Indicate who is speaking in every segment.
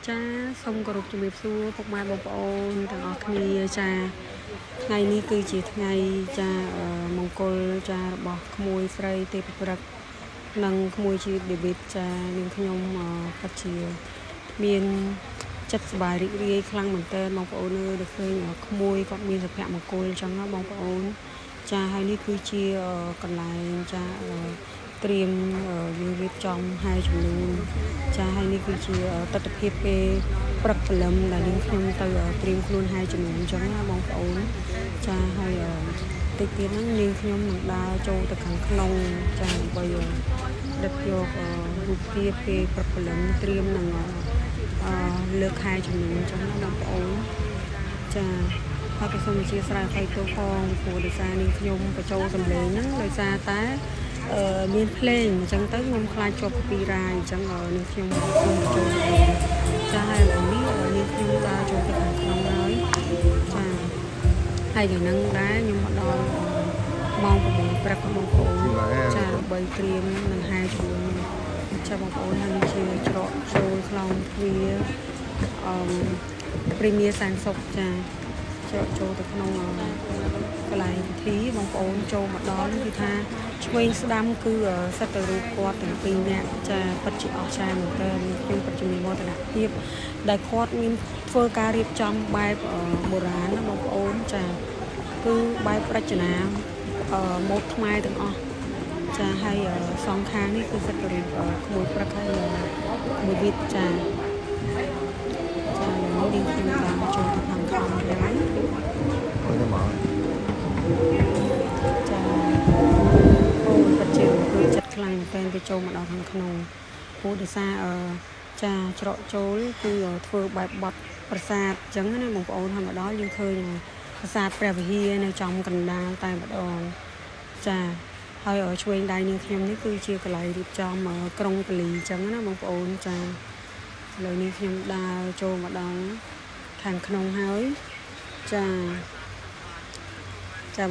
Speaker 1: ចាសូមគោរពជំរាបសួរពុកម៉ែបងប្អូនទាំងអស់គ្នាចាថ្ងៃនេះគឺជាថ្ងៃចាមង្គលចារបស់ក្មួយស្រីទេពព្រឹកនិងក្មួយជីវិតដេវីតចានាងខ្ញុំពិតជាមានចិត្តសប្បាយរីករាយខ្លាំងមែនទែនបងប្អូនអើយដែលឃើញក្មួយគាត់មានសុភមង្គលអញ្ចឹងណាបងប្អូនចាហើយនេះគឺជាកន្លែងចាត្រៀមយើងរៀបចំហើយជំនួសចាហើយនេះគឺជាទស្សនវិជ្ជាពេលព្រឹកព្រលឹមដែលនាងខ្ញុំទៅត្រៀមខ្លួនហើយជំនួសអញ្ចឹងណាបងប្អូនចាហើយតិចទៀតហ្នឹងនាងខ្ញុំនឹងដើរចូលទៅខាងក្នុងចាដើម្បីដឹកយករូបភាពពេលព្រឹកព្រលឹមត្រៀមនឹងលើកខែជំនួសអញ្ចឹងណាបងប្អូនចាហើយក៏សូមអធិស្ឋានអភ័យទោសផងព្រោះដោយសារនាងខ្ញុំបញ្ចូលសម្លេងហ្នឹងដោយសារតែមានភ្លេងអញ្ចឹងទៅខ្ញុំខ្លាចជាប់ copyright អញ្ចឹងនាងខ្ញុំសូមបញ្ចូលសម្លេងចាហើយឥឡូវនេះនាងខ្ញុំដើរចូលទៅខាងក្នុងហើយចាហើយយ៉ាងហ្នឹងដែរខ្ញុំមកដល់ម៉ោង9ព្រឹកបងប្អូនចាដើម្បីត្រៀមនឹងហែជំនួសចាបងប្អូនហើយនេះជាច្រកចូលខ្លងទ្វារព្រីមៀសាំងសុកចាច្រកចូលទៅក្នុងកន្លែងពិធីបងប្អូនចូលមកដល់គឺថាឆ្វេងស្ដាំគឺសិតទៅរូបគាត់ទាំងពីរនាក់ចាពិតជាអស្ចារ្យមែនទែនខ្ញុំពិតជាមានមោទនភាពដែលគាត់មានធ្វើការរៀបចំបែបបុរាណណាបងប្អូនចាគឺបែបរចនាម៉ូដខ្មែរទាំងអស់ចាហើយសងខាងនេះគឺសិតទៅរូបក្មួយព្រឹកហើយមួយវិតចានេះនាងខ្ញុំបានចូលទៅខាងក្នុងហើយ
Speaker 2: អូនមក
Speaker 1: ចាអូនពិតជាគឺចិត្តខ្លាំងតែទៅចូលមកដល់ខាងក្នុងព្រោះដោយសារចាច្រកចូលគឺធ្វើបែបបត់ប្រាសាទអញ្ចឹងណាបងប្អូនហើយមកដល់យើងឃើញប្រាសាទព្រះវិហារនៅចំកណ្ដាលតែម្ដងចាហើយឆ្វេងដៃនាងខ្ញុំនេះគឺជាកន្លែងរៀបចំក្រុងពលីអញ្ចឹងណាបងប្អូនចាឥឡូវនេះខ្ញុំដើរចូលមកដល់ខាងក្នុងហើយចា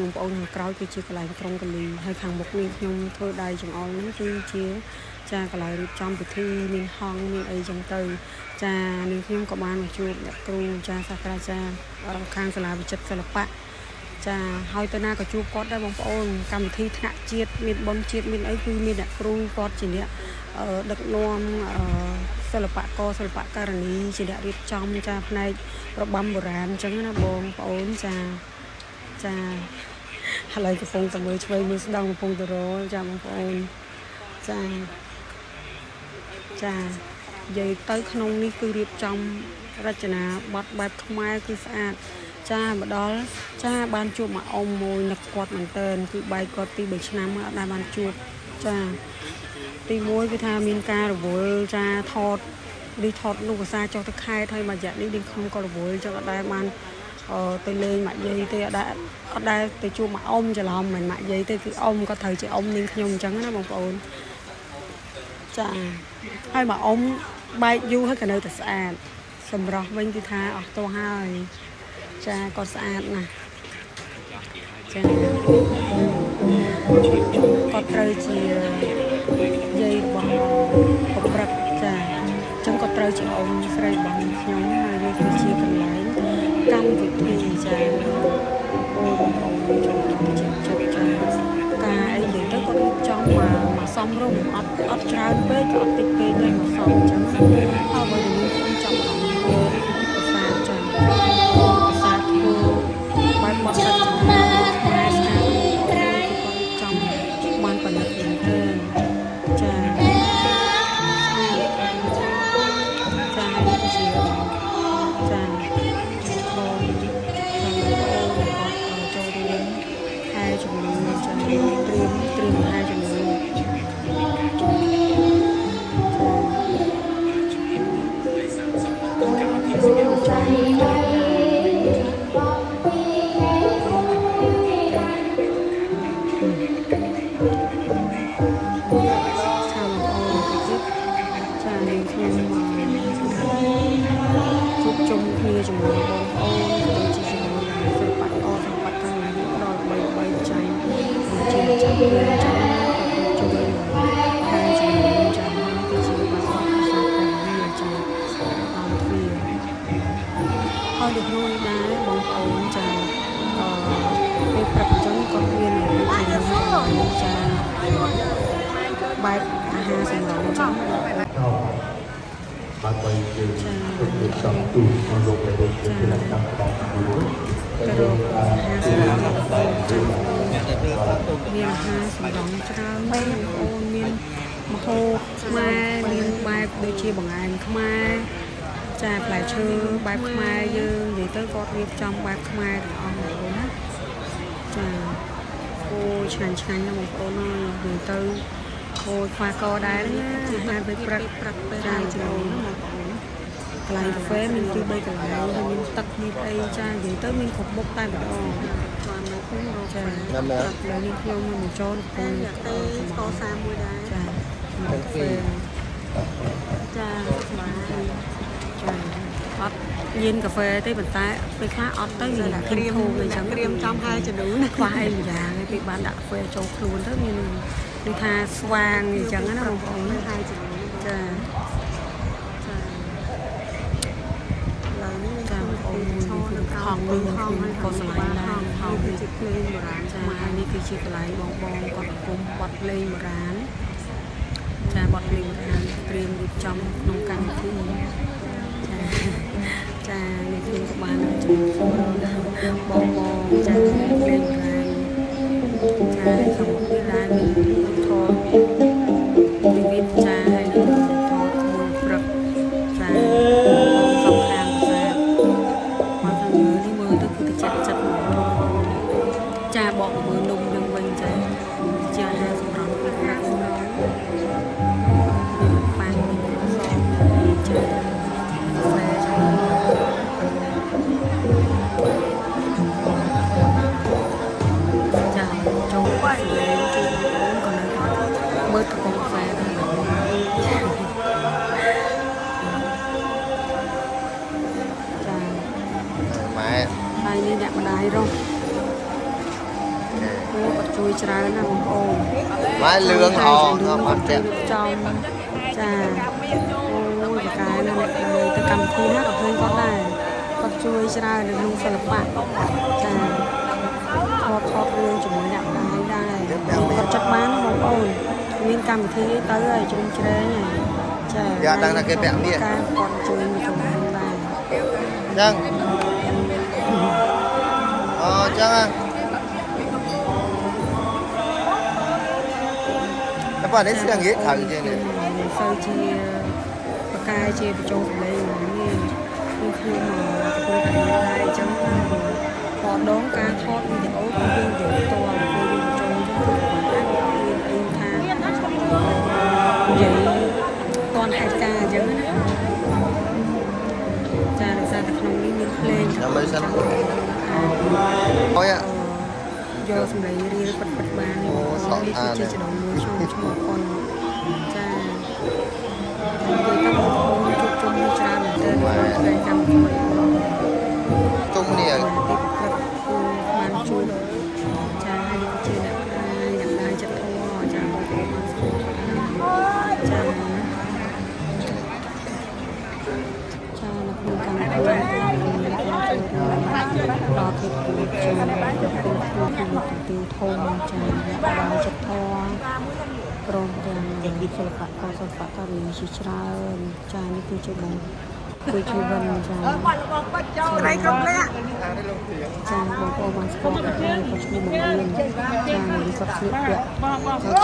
Speaker 1: បងប្អូនខាងក្រោយគឺជាកន្លែងក្រុងកលីហើយខាងមុខនេះខ្ញុំធ្វើដៃចង្អុលហ្នឹងគឺជាចាកន្លែងរៀបចំពិធីមានហង្សមានអីចឹងទៅចានាងខ្ញុំក៏បានមកជួបអ្នកគ្រូចាសាស្ត្រាចារ្យខាងសាលាវិចិត្រសិល្បៈចាហើយទៅណាក៏ជួបគាត់ដែរបងប្អូនកម្មវិធីថ្នាក់ជាតិមានបុណ្យជាតិមានអីគឺមានអ្នកគ្រូគាត់ជាអ្នកដឹកនាំសិល្បករសិល្បករនីជាអ្នករៀបចំចាផ្នែករបាំបុរាណអញ្ចឹងណាបងប្អូនចាឥឡូវកំពុងតែមើលឆ្វេងមើលស្ដាំកំពុងតែរលចាបងប្អូនចានិយាយទៅក្នុងនេះគឺរៀបចំរចនាបថបែបខ្មែរគឺស្អាតចាមកដល់ចាបានជួបមកអ៊ំមួយនឹកគាត់មែនតើគឺបែកគាត់ពី3ឆ្នាំអត់ដែលបានជួបចាទី1គឺថាមានការរវល់ចាថតលោកភាសាចុះទៅខេត្តហើយមួយរយៈនេះយើងខ្ញុំក៏រវល់ចឹងអត់ដែលបានទៅលេងម៉ាក់យាយទេអត់ដែលទៅជួបមកអ៊ំច្រឡំមិនម៉ាក់យាយទេគឺអ៊ំក៏ត្រូវជាអ៊ំនាងខ្ញុំអញ្ចឹងណាបងប្អូនចាហើយមកអ៊ំបែកយូរហើយក៏នៅតែស្អាតសម្រស់វិញគឺថាអស់ទោះហើយចាក៏ស្អាតណាស់ចាគាត់ត្រូវជាយាយរបស់ប្រព្រឹត្តចាចឹងគាត់ត្រូវជាអ៊ំស្រីរបស់ខ្ញុំហើយនេះគឺជាកន្លែងកម្មវិធីចាអូបងប្អូនចូលទៅចិត្តចាការអីនិយាយទៅគាត់រៀបចំមកសំរុំអត់ច្រើនពេកក៏អត់តិចពេកទេមកសំអញ្ចឹងហើយបើយើងខ្ញុំចាំអារម្មណ៍ភាសាចាភាសាធ្វើបែបបត់ចិត្តខ្មែរស្អាតគាត់ចំបានប៉ុណ្ណឹងទេចាជុំគ្នាជាមួយបងប្អូនដូចជាជាមួយសិល្បករសិល្បករខាងនេះដល់3ចៃជាចាំជួយហើយជាមួយចាំគឺជាបាសាភាសាព្រះវិហារចាតាមធ្វើ ដូចនោះដែរបងប្អូនចាពេលព្រឹកអញ្ចឹងគាត់មានជាចាបែបអាហារសម្រន់ចឹង
Speaker 3: បាទបើយើងទៅសំទូក្នុងលោកដែលយើងជាលក្ខណៈរបស់ខ្លួន
Speaker 1: ទៅរកអាហារសម្រន់មានអាហារសម្រន់ច្រើនបងប្អូនមានម្ហូបខ្មែរមានបែបដូចជាបង្អែមខ្មែរចាផ្លែឈើបែបខ្មែរយើងនិយាយទៅគាត់រៀបចំបែបខ្មែរទាំងអស់បងប្អូនណាចាអូឆ្ងាញ់ណាបងប្អូនអើយនិយាយទៅអូខ្វះកដែរណាអាហារពេលព្រឹកពេលរាយជ្រៅណាបងប្អូនកន្លែងកាហ្វេមានទី3កន្លែងហើយមានទឹកមានអីចានិយាយទៅមានគ្រប់មុខតែម្ដងបានមកខ្ញុំរកចាលើនេះខ្ញុំមកចូលកំពុងទេស្ករសាមួយដែរចាកាហ្វេចាបាទចាអត់ញៀនកាហ្វេទេប៉ុន្តែពេលខ្លះអត់ទៅនិយាយក្រៀមអញ្ចឹងក្រៀមចំហើយចំនួនខ្វះអីម្យ៉ាងហើយពេលបានដាក់កាហ្វេចូលខ្លួនទៅមានដូចថាស្វាងអញ្ចឹងណាបងប្អូនហើយចំនួនចាឡើយនេះចាបងប្អូនខំលឺក៏ស្រឡាញ់ដែរខំគឺជាភ្លេងបុរាណចានេះគឺជាកន្លែងបងគាត់កំពុងបត់ភ្លេងបុរាណចាបត់ភ្លេងបុរាណត្រៀមរៀបចំក្នុងកម្មវិធីចានេះខ្ញុំក៏បានជួយបងចាភ្លេងបុរាណចាក្នុងនេះដែរមានថតវិវិធចាហើយនឹងថតមួយព្រឹកចាសំខាន់សាមកខាងលើនេះមើលទៅគឺតិចចិត្តចាបកមើលនំយើងវិញចាជាអាហារសម្រន់ពេលព្រឹកហ្នឹងប៉ាំងចាមើលកំពុងខ្សែដែរចា
Speaker 2: ម៉ែ
Speaker 1: ហើយនេះអ្នកម្ដាយរស់អូគាត់ជួយច្រើនណាបងប្អូន
Speaker 2: ម៉ែលឿងអអត់ចាក់
Speaker 1: ចំចាអូយបកាយណាស់អ្នកលើទៅកម្មវិធីណាក៏ឃើញគាត់ដែរគាត់ជួយច្រើននៅក្នុងសិល្បៈចាថតរឿងជាមួយអ្នកម្ដាយដែរគាត់ចិត្តបានណាបងប្អូនមានកម្មវិធីទៅហើយជ្រុំជ្រែងហើយចា
Speaker 2: យ៉ាដឹងថាគេពាក់មាស
Speaker 1: ការគាត់ជួយមកជំនួសដែរ
Speaker 2: ចឹងអូចឹងតែបើនេះស្គាល់ងាយត្រូវជាងនេះ
Speaker 1: មិនសូវជាបកាយជាបញ្ចូលសម្លេងនេះខ្ញុំកំពុងតែនិយាយដែរអញ្ចឹងណាព្រោះដងការថតវីដេអូគឺយើងនិយាយផ្ទាល់ពេលយើងចូលអញ្ចឹងគឺគាត់អាចមានអីថានិយាយតនហេតុការណ៍អញ្ចឹងណាចាដោយសារតែក្នុងនេះមានភ្លេង
Speaker 2: ចាំមើលសិនអូយ
Speaker 1: យកសម្លេងរៀលពិតបាននេះគឺជាចំណងមួយឈ្មោះប៉ុនចានិយាយទៅបងប្អូនជួបជុំច្រើនមែនទែនក្នុងកម្មវិធី
Speaker 2: ជុំគ្នា
Speaker 1: ទីព្រឹកគឺបានជួបចាហើយជាអ្នកដាយចិត្តធម៌ចាបងប្អូនបានស្គាល់ចានៅក្នុងកម្មវិធីដល់ទីគូចាគឺទីធំចាដាយចិត្តធម៌ព្រមទាំងសិល្បករសិល្បការីជាច្រើនចានេះគឺជាបងគឺជាវិនចាក្រៃគ្រប់លក្ខចាបងប្អូនបានស្គាល់គាត់ហើយគាត់ឈ្មោះបង្រៀនចានេះគាត់ស្លៀកពាក់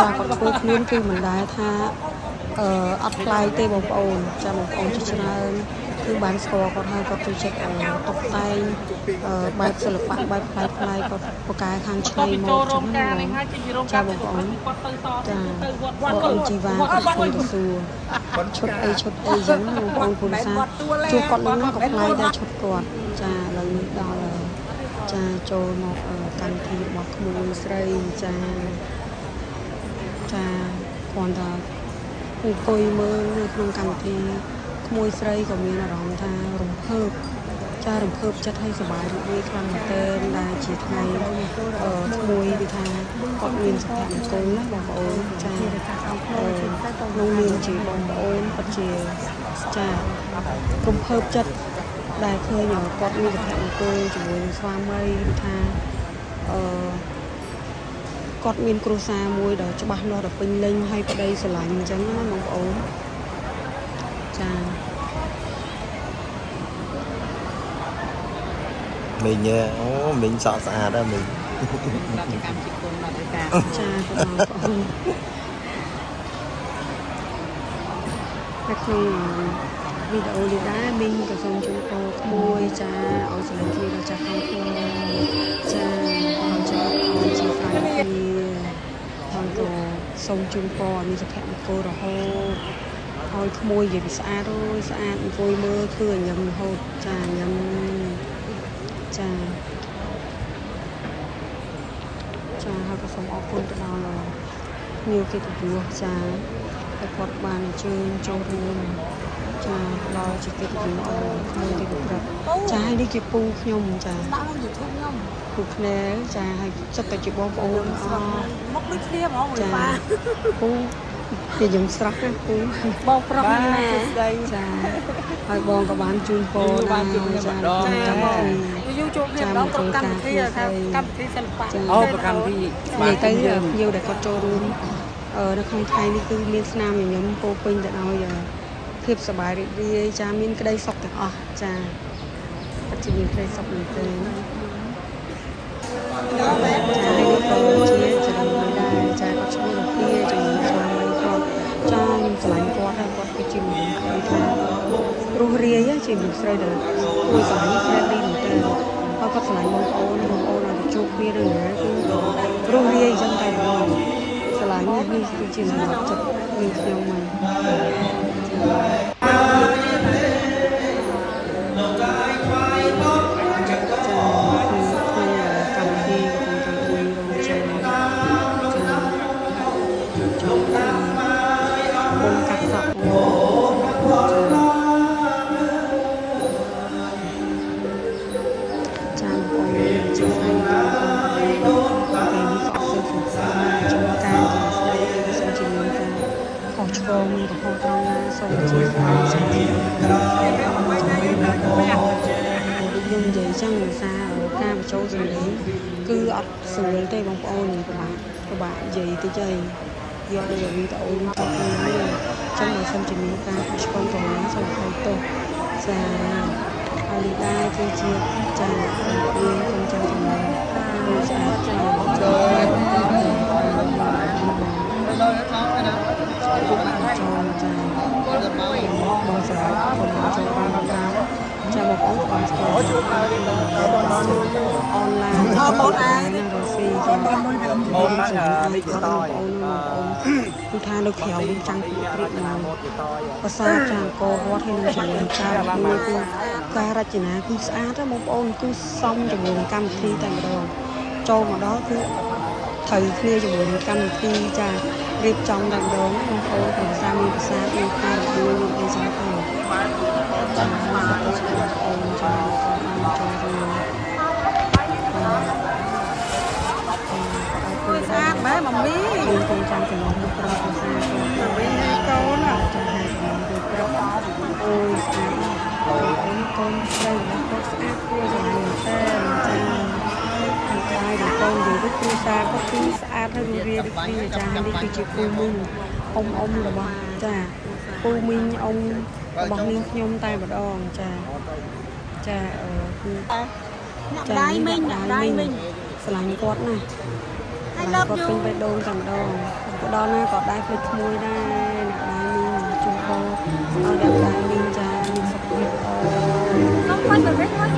Speaker 1: ចាគាត់ធ្វើខ្លួនគឺមិនដែលថាអត់ខ្លាយទេបងប្អូនចាបងប្អូនជាច្រើនគឺបានស្គាល់គាត់ហើយគាត់ចូលចិត្តតុបតែងបែបសិល្បៈបែបផ្លែគាត់បកកែខាងឆ្នៃមកចឹងណាចាបងប្អូនចាបងប្អូនជីវ៉ាគាត់ជួយទៅសួរឈុតអីចឹងណាបងប្អូនពលសាជួបគាត់នឹងក៏ខ្លាយដែរឈុតគាត់ចាឥឡូវនេះដល់ចាចូលមកកម្មវិធីរបស់ក្មួយស្រីចាគ្រាន់តែអង្គុយមើលនៅក្នុងកម្មវិធីក្មួយស្រីក៏មានអារម្មណ៍ថារំភើបចិត្តឲ្យសប្បាយរីករាយខ្លាំងមែនទែនដែលជាថ្ងៃក្មួយគឺថាគាត់មានសុភមង្គលណាបងប្អូនចាក្នុងនាមជាបងប្អូនពិតជាចារំភើបចិត្ត ដែលឃើញគាត់មានសុភមង្គលជាមួយនឹងស្វាមីថាគាត់មានគ្រួសារមួយដ៏ច្បាស់លាស់ដ៏ពេញលេញហើយប្តីស្រឡាញ់អញ្ចឹងណាបងប្អូនចា
Speaker 2: មីងអូមីងសក់ស្អាតដែរមីង
Speaker 4: ដល់កម្មជាគុណដល់ទៅការ
Speaker 1: ចាបងប្អូនតែក្នុងវីដេអូនេះដែរមីងក៏សូមជូនពរក្មួយចាឲ្យសម្រាប់គ្នាដល់ចាស់ខាងខ្លួនចាឲ្យចាស់ឲ្យជាស្រាយគ្នាហើយក៏សូមជូនពរឲ្យមានសុភមង្គលរហូតឲ្យក្មួយនិយាយស្អាតអូយស្អាតអង្គុយមើលឃើញញ៉ាំរហូតចាញ៉ាំចាហើយក៏សូមអរគុណទៅដល់ញៀវកិត្តិយសចាដែលគាត់បានអញ្ជើញចូលរួមចាដល់ជាកិត្តិយសដល់ខ្ញុំទីប្រឹកចាហើយនេះជាពូខ្ញុំចា
Speaker 4: ដាក់ក្នុង YouTube ខ្ញុំ
Speaker 1: ពូភ្នែចាហើយចិត្តតែជាបងប្អូន
Speaker 4: មកដូចគ្នាហ្មង
Speaker 1: ចាពូពីយើងស្រស់ណាពូ
Speaker 4: បងប្រុសនេះណា
Speaker 1: ចាហើយបងក៏បានជូនពរបានជូនចាចាំបង
Speaker 4: យូរជួបគ្នាម្ដងគ្រប់កម្មវិធីថាកម្មវិធីសិល្បៈ
Speaker 1: អូប្រកម្មវិធីនិយាយទៅភ្ញៀវដែលគាត់ចូលរួមនៅក្នុងថ្ងៃនេះគឺមានស្នាមញញឹមពោពេញទៅដោយភាពសប្បាយរីករាយចាមានក្តីសុខទាំងអស់ចាពិតជាមានក្តីសុខមែនទែនចាហើយនេះក៏ជាចំណុចមួយដែរចាគាត់ឈ្មោះលោកភាជាមួយស្វាមីគាត់ចាខ្ញុំស្រឡាញ់គាត់ហើយគាត់គឺជាមនុស្សដែលថារស់រាយជាមនុស្សស្រីដែលគួរស្រឡាញ់គ្នានេះមែនទែនហើយគាត់ស្រឡាញ់បងប្អូនឲ្យជួបគ្នាឬណាគឺរស់រាយអញ្ចឹងតែបងស្រឡាញ់នេះគឺជាសម្រាប់ចិត្តមានខ្ញុំមកមានកំហុសត្រង់ណាសូមជួយស្ដាយចា៎ខ្ញុំនិយាយចឹងដោយសារការបញ្ចូលសម្លេងគឺអត់ស្រួលទេបងប្អូនពិបាកនិយាយតិចហើយយកដូចវីដេអូនេះទៅនេះចឹងបើសិនជាមានការឆ្លងត្រង់ណាសូមខន្តីទោសចាហើយនេះដែរគឺជាចាវាខ្ញុំចង់ចំណេញគឺស្អាតចាចូលចាបងសម្រាប់คนចូលបានតាមចាំបងប្អូនបានស្គាល់អនឡាញបងអានរស់ស៊ីចាបងនេះក៏តអូនគឺថានៅក្រៅវិញចាំងព្រៀបមកភាសាចាអង្គរវត្តហើយនឹងជាមួយការមួយគឺការរចនាគឺស្អាតបងប្អូនគឺសមជាមួយនឹងកម្មវិធីតែម្ដងចូលមកដល់គឺត្រូវគ្នាជាមួយនឹងកម្មវិធីចារៀបចំតែម្ដងបងប្អូនភាសាមានភាសាមានការរំលឹកមានអីចឹងទៅចាបងប្អូនចាបានចូលរួម
Speaker 4: ស្អាតម៉ែម៉ាមី
Speaker 1: ខ្ញុំកូនចាំចំណងទៅប្រភាសាទៅវិញកូនចាហើយចំណងទៅប្រអូយស្អាតអូនកូនស្រីគាត់ស្អាតគួរស្រឡាញ់តែចាខាងក្រៅកូននិយាយទៅគ្រូសាគាត់គឺស្អាតហើយវាដូចគ្នាចានេះគឺជាពូមីងអ៊ំរបស់ចាពូមីងអ៊ំរបស់នាងខ្ញុំតែម្ដងចាគឺ
Speaker 4: អ្នកដៃមីង
Speaker 1: ស្រឡាញ់គាត់ណាគាត់ពេញបេះដូងតែម្ដងទៅដល់ណាក៏ដែរភ្លេចក្មួយដែរអ្នកដៃមីងជូនពរឲ្យអ្នកដៃមីងចាមានសុខភាពល្អ
Speaker 4: សូមបាញ់បរិយាកាស